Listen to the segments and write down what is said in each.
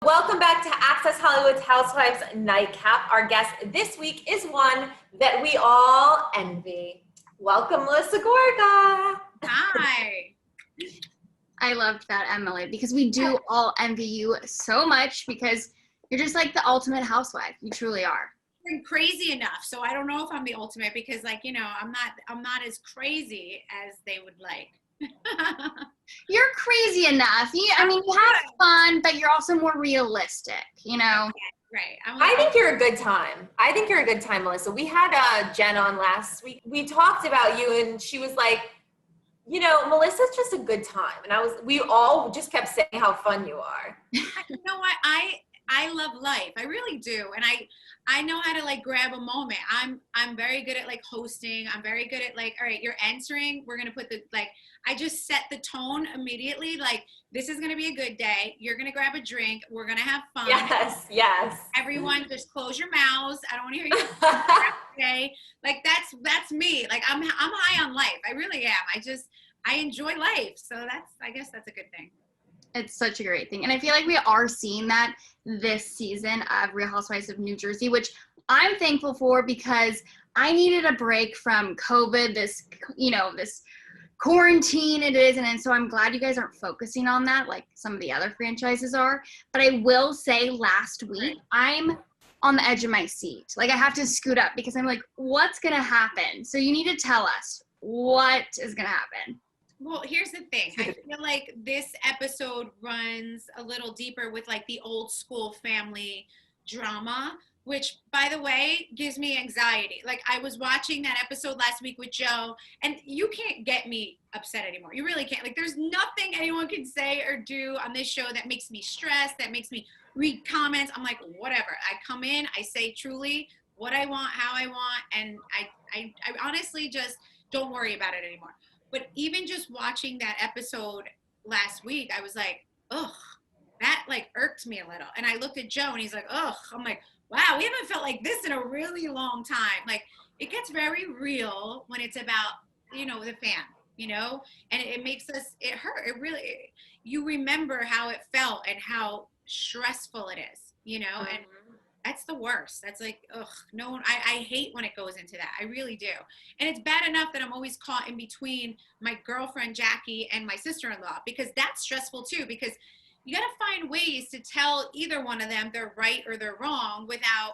Welcome back to Access Hollywood's Housewives Nightcap. Our guest this week is one that we all envy. Welcome, Melissa Gorga. Hi. I loved that, Emily, because we do all envy you so much because you're just like the ultimate housewife. You truly are. I'm crazy enough, so I don't know if I'm the ultimate because, I'm not as crazy as they would like. You're crazy enough. You have fun, but you're also more realistic, Right. I think you're a good time. Melissa. We had Jen on last week. We talked about you, and she was like, Melissa's just a good time. And we all just kept saying how fun you are. You know what? I love life. I really do. And I know how to grab a moment. I'm very good at hosting. I'm very good at all right, you're answering. We're going to put I just set the tone immediately. This is going to be a good day. You're going to grab a drink. We're going to have fun. Yes. Everyone just close your mouths. I don't want to hear you say. That's me. I'm high on life. I really am. I enjoy life. So I guess that's a good thing. It's such a great thing. And I feel like we are seeing that this season of Real Housewives of New Jersey, which I'm thankful for because I needed a break from COVID, this quarantine it is. And so I'm glad you guys aren't focusing on that like some of the other franchises are. But I will say last week, I'm on the edge of my seat. I have to scoot up because I'm like, what's going to happen? So you need to tell us what is going to happen. Well, here's the thing. I feel like this episode runs a little deeper with the old school family drama, which, by the way, gives me anxiety. I was watching that episode last week with Joe, and you can't get me upset anymore. You really can't. There's nothing anyone can say or do on this show that makes me stressed, that makes me read comments. I'm like, whatever. I come in, I say truly what I want, how I want, and I honestly just don't worry about it anymore. But even just watching that episode last week, I was like, ugh, that irked me a little. And I looked at Joe and he's like, ugh. I'm like, wow, we haven't felt like this in a really long time. It gets very real when it's about, the fan, and it makes us, it hurt. It really, you remember how it felt and how stressful it is, and that's the worst. That's ugh, no one, I hate when it goes into that. I really do. And it's bad enough that I'm always caught in between my girlfriend, Jackie, and my sister-in-law, because that's stressful too, because you got to find ways to tell either one of them they're right or they're wrong without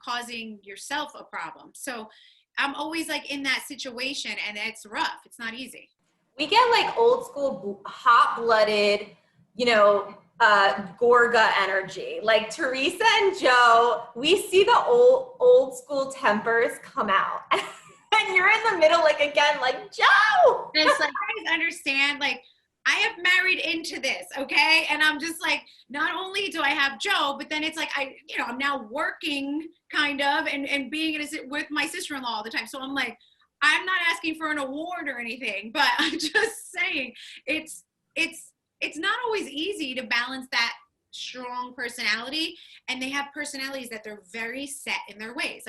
causing yourself a problem. So I'm always in that situation, and it's rough. It's not easy. We get old school, hot-blooded, Gorga energy. Teresa and Joe, we see the old school tempers come out. And you're in the middle, again, Joe! And it's I understand, I have married into this, okay? And I'm just not only do I have Joe, but then it's I'm now working kind of and being with my sister-in-law all the time. So I'm I'm not asking for an award or anything, but I'm just saying it's not always easy to balance that strong personality, and they have personalities that they're very set in their ways.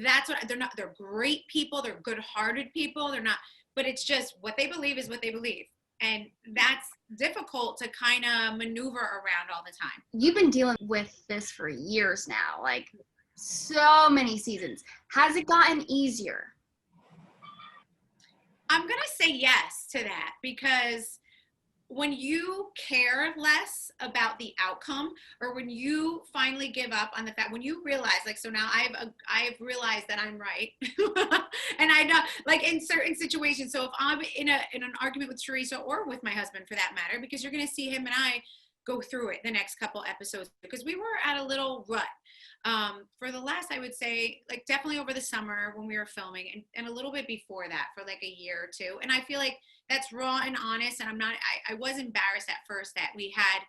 That's what they're great people. They're good-hearted people. They're not, but it's just what they believe is what they believe. And that's difficult to kind of maneuver around all the time. You've been dealing with this for years now, so many seasons. Has it gotten easier? I'm going to say yes to that, because when you care less about the outcome, or when you finally give up on the fact, when you realize, so now I've realized that I'm right, and I know, in certain situations. So if I'm in an argument with Teresa, or with my husband for that matter, because you're going to see him and I go through it the next couple episodes, because we were at a little rut for the last, I would say, definitely over the summer when we were filming, and a little bit before that for a year or two. And I feel that's raw and honest, and I was embarrassed at first that we had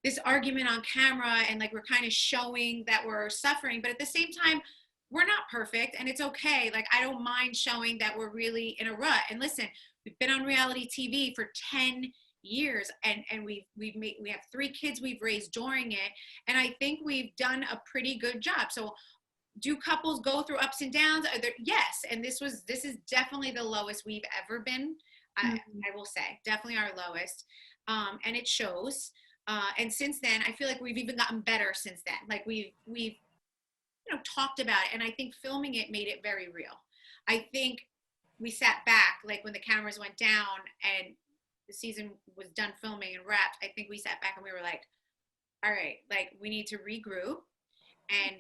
this argument on camera, and we're kind of showing that we're suffering, but at the same time, we're not perfect, and it's okay. I don't mind showing that we're really in a rut. And listen, we've been on reality TV for 10 years, and we have 3 kids we've raised during it, and I think we've done a pretty good job. So do couples go through ups and downs? Yes, and this is definitely the lowest we've ever been. I will say, definitely our lowest, and it shows. And since then, I feel like we've even gotten better since then. Like we've talked about it, and I think filming it made it very real. I think we sat back, like when the cameras went down and the season was done filming and wrapped, I think we sat back and we were like, all right, like we need to regroup and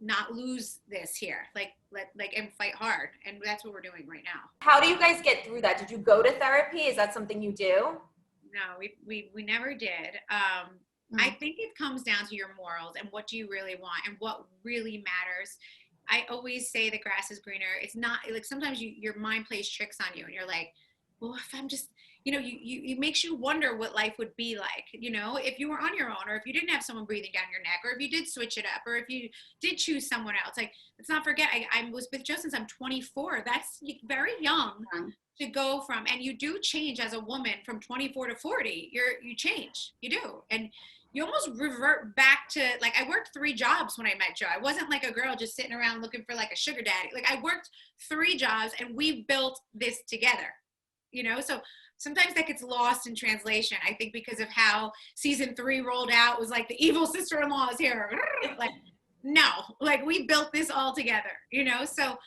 not lose this here, and fight hard. And that's what we're doing right now. How do you guys get through that? Did you go to therapy? Is that something you do? No, we never did. I think it comes down to your morals and what do you really want and what really matters. I always say the grass is greener. It's not like sometimes your mind plays tricks on you and you're like, well, if I'm just, it makes you wonder what life would be like, if you were on your own, or if you didn't have someone breathing down your neck, or if you did switch it up, or if you did choose someone else. Like, let's not forget, I was with Joe since I'm 24. That's very young to go from, and you do change as a woman from 24 to 40. You change, you do. And you almost revert back to, like, I worked 3 jobs when I met Joe. I wasn't like a girl just sitting around looking for like a sugar daddy. Like, I worked 3 jobs and we built this together, so sometimes that gets lost in translation. I think because of how season 3 rolled out, it was like the evil sister-in-law is here. Like, no, like we built this all together, so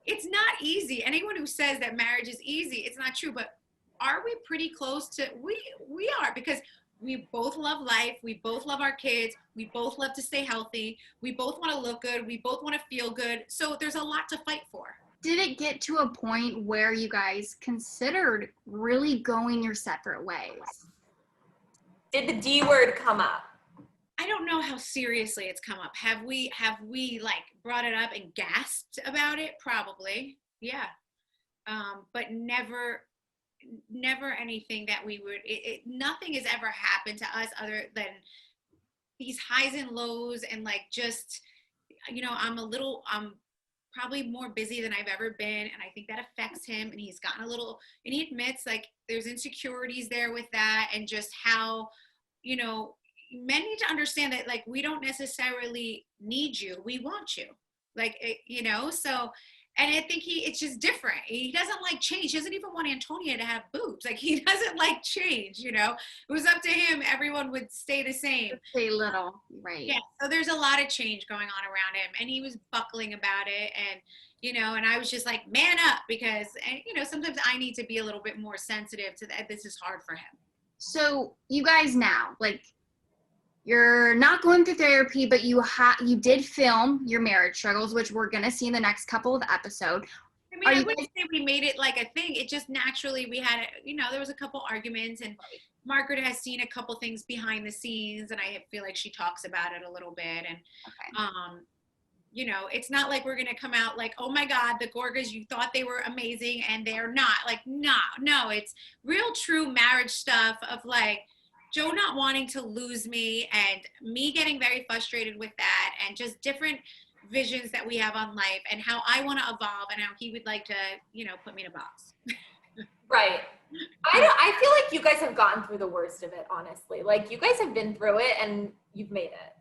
it's not easy. Anyone who says that marriage is easy, it's not true. But are we pretty close to, we are, because we both love life. We both love our kids. We both love to stay healthy. We both want to look good. We both want to feel good. So there's a lot to fight for. Did it get to a point where you guys considered really going your separate ways? Did the D word come up? I don't know how seriously it's come up. Have we like brought it up and gasped about it? Probably. Yeah. But never anything that we would, nothing has ever happened to us other than these highs and lows, and like just, I'm probably more busy than I've ever been, and I think that affects him, and he's gotten a little, and he admits like there's insecurities there with that, and just how, men need to understand that like we don't necessarily need you, we want you, like, so. And I think it's just different. He doesn't like change. He doesn't even want Antonia to have boobs. Like, he doesn't like change, It was up to him. Everyone would stay the same. Stay little, right. Yeah, so there's a lot of change going on around him. And he was buckling about it. And, and I was just like, man up, because, sometimes I need to be a little bit more sensitive to that. This is hard for him. So you guys now, like, you're not going through therapy, but you did film your marriage struggles, which we're going to see in the next couple of episodes. I mean, I wouldn't say we made it like a thing. It just naturally, we had, there was a couple arguments, and Margaret has seen a couple things behind the scenes, and I feel like she talks about it a little bit. And, it's not like we're going to come out like, oh my God, the Gorgas, you thought they were amazing and they're not. Like, no, it's real true marriage stuff of like, Joe not wanting to lose me, and me getting very frustrated with that, and just different visions that we have on life, and how I want to evolve, and how he would like to, put me in a box. Right. I feel like you guys have gotten through the worst of it, honestly. Like, you guys have been through it and you've made it.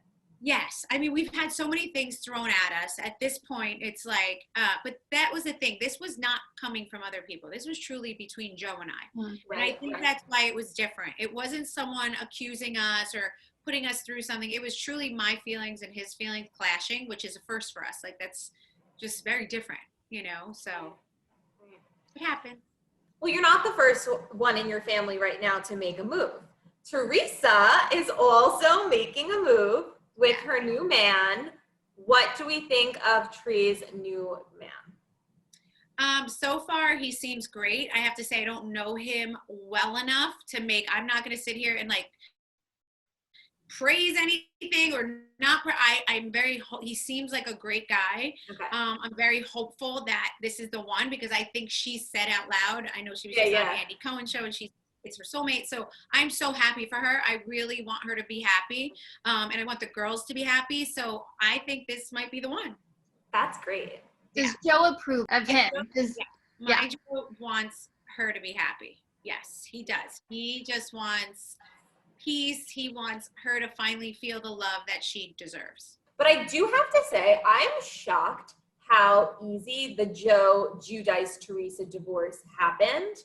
Yes. I mean, we've had so many things thrown at us. At this point, it's like, but that was the thing. This was not coming from other people. This was truly between Joe and I. Right. And I think that's why it was different. It wasn't someone accusing us or putting us through something. It was truly my feelings and his feelings clashing, which is a first for us. Like, that's just very different, so it happened. Well, you're not the first one in your family right now to make a move. Teresa is also making a move with her new man. What do we think of Tree's new man? So far, he seems great. I have to say, I don't know him well enough to I'm not going to sit here and like praise anything or not. He seems like a great guy. Okay. I'm very hopeful that this is the one, because I think she said out loud, I know she was just on the Andy Cohen show, and it's her soulmate. So I'm so happy for her. I really want her to be happy. And I want the girls to be happy. So I think this might be the one. That's great. Does Joe approve of him? My Joe wants her to be happy. Yes, he does. He just wants peace. He wants her to finally feel the love that she deserves. But I do have to say, I'm shocked how easy the Joe Giudice Teresa divorce happened.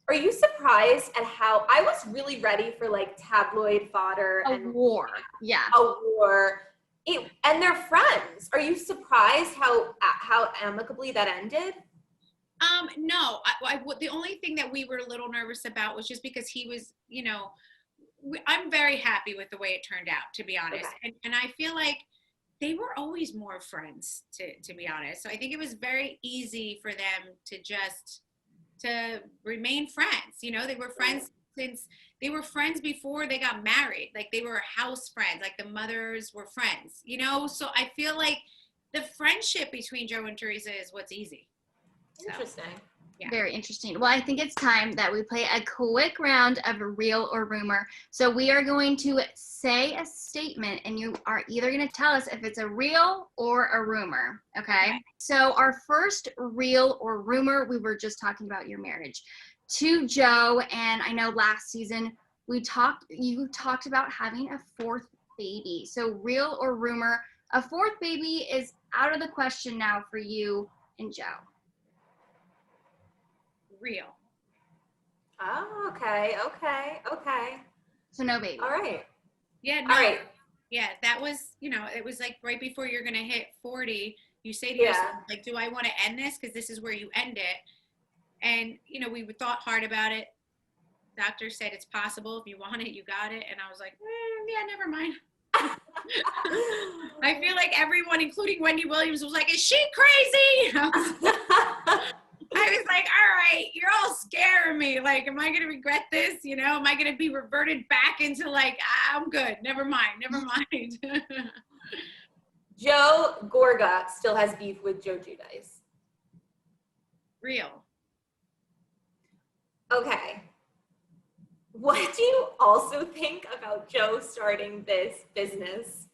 Are you surprised at how I was really ready for like tabloid fodder A and war. Yeah. a war? And they're friends. Are you surprised how amicably that ended? No, the only thing that we were a little nervous about was just because he was, I'm very happy with the way it turned out, to be honest. Okay. And I feel like they were always more friends, to be honest. So I think it was very easy for them to remain friends. They were friends since they were friends before they got married. Like they were house friends, like the mothers were friends, So I feel like the friendship between Joe and Teresa is what's easy. Interesting. Yeah. Very interesting. Well, I think it's time that we play a quick round of real or rumor. So we are going to say a statement and you are either going to tell us if it's a real or a rumor. Okay? So our first real or rumor, we were just talking about your marriage to Joe. And I know last season you talked about having a fourth baby. So real or rumor, a fourth baby is out of the question now for you and Joe. Real. Oh, okay. So no baby. All right. Yeah, no. All right. Yeah, that was, it was like right before you're going to hit 40, you say to yourself, like, do I want to end this? Because this is where you end it. And, we thought hard about it. Doctor said it's possible. If you want it, you got it. And I was like, yeah, never mind. I feel like everyone, including Wendy Williams, was like, is she crazy? I was like, all right, you're all scaring me. Like, am I going to regret this? Am I going to be reverted back into like, I'm good. Never mind. Joe Gorga still has beef with Joe Giudice. Real. Okay. What do you also think about Joe starting this business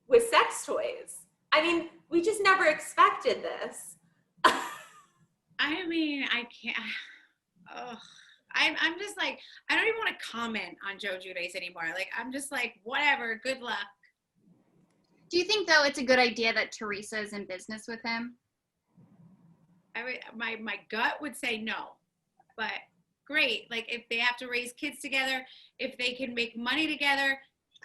with sex toys? I mean, we just never expected this. I mean, I can't. I'm just like, I don't even want to comment on Joe Giudice anymore. Like, I'm just like, whatever, good luck. Do you think, though, it's a good idea that Teresa is in business with him? My gut would say no, but great. Like, if they have to raise kids together, if they can make money together,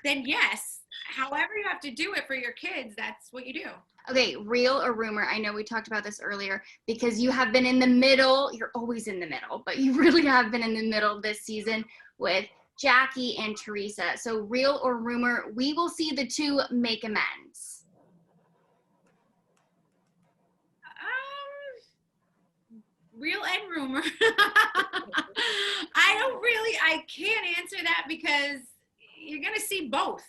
then yes. However you have to do it for your kids, that's what you do. Okay, real or rumor? I know we talked about this earlier because you have been in the middle. You're always in the middle, but you really have been in the middle this season with Jackie and Teresa. So real or rumor, we will see the two make amends. Real and rumor. I can't answer that because you're going to see both.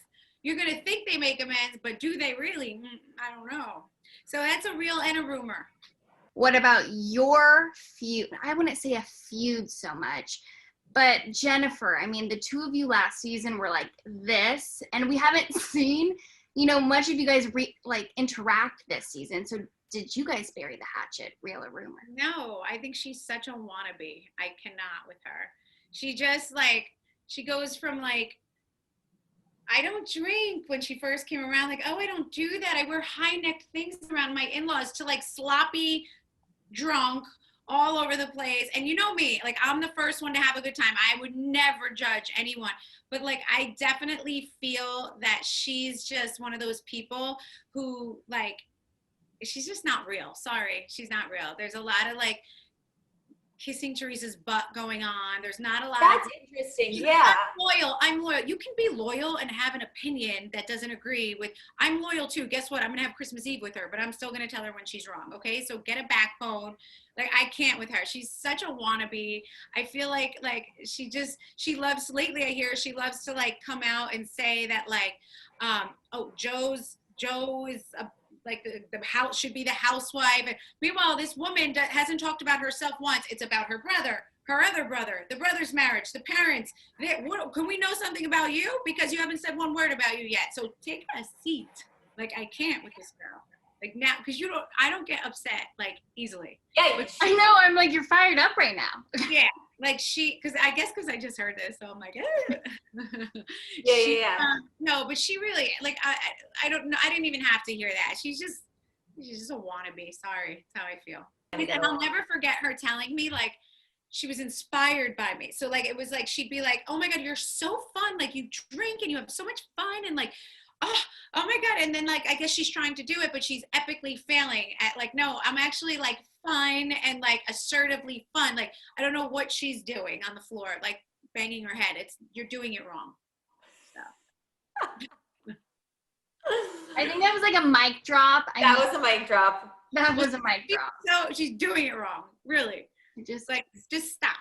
You're going to think they make amends, but do they really? I don't know. So that's a real and a rumor. What about your feud? I wouldn't say a feud so much, but Jennifer, I mean, the two of you last season were like this, and we haven't seen, much of you guys interact this season. So did you guys bury the hatchet, real or rumor? No, I think she's such a wannabe. I cannot with her. She just she goes from I don't drink when she first came around, I don't do that. I wear high-necked things around my in-laws to sloppy, drunk, all over the place. And you know me, I'm the first one to have a good time. I would never judge anyone. But I definitely feel that she's just one of those people who she's just not real. Sorry, she's not real. There's a lot of kissing Teresa's butt going on. There's not a lot. That's interesting. Yeah. I'm loyal. You can be loyal and have an opinion that doesn't agree with. I'm loyal too. Guess what? I'm gonna have Christmas Eve with her, but I'm still gonna tell her when she's wrong. Okay, so get a backbone. I can't with her. She's such a wannabe. I feel like she loves lately. I hear she loves to come out and say that Joe is a the house should be the housewife. And meanwhile, this woman hasn't talked about herself once. It's about her brother, her other brother, the brother's marriage, the parents. Can we know something about you? Because you haven't said one word about you yet. So take a seat. I can't with this girl. Now, because I don't get upset easily. Yeah, I know. I'm you're fired up right now. Yeah. Because I just heard this, so I'm yeah. No, but she really, I don't know, I didn't even have to hear that. She's just a wannabe. Sorry, that's how I feel. And I'll never forget her telling me, she was inspired by me. So like, it was like, she'd be like, oh my God, you're so fun. Like you drink and you have so much fun. And like, oh my God. And then like, I guess she's trying to do it, but she's epically failing at like, no, I'm actually like fun and like assertively fun. Like, I don't know what she's doing on the floor, like banging her head. You're doing it wrong. So. I think that was like a mic drop. That was a mic drop. That was a mic drop. So she's doing it wrong. Really. Just Like, just stop.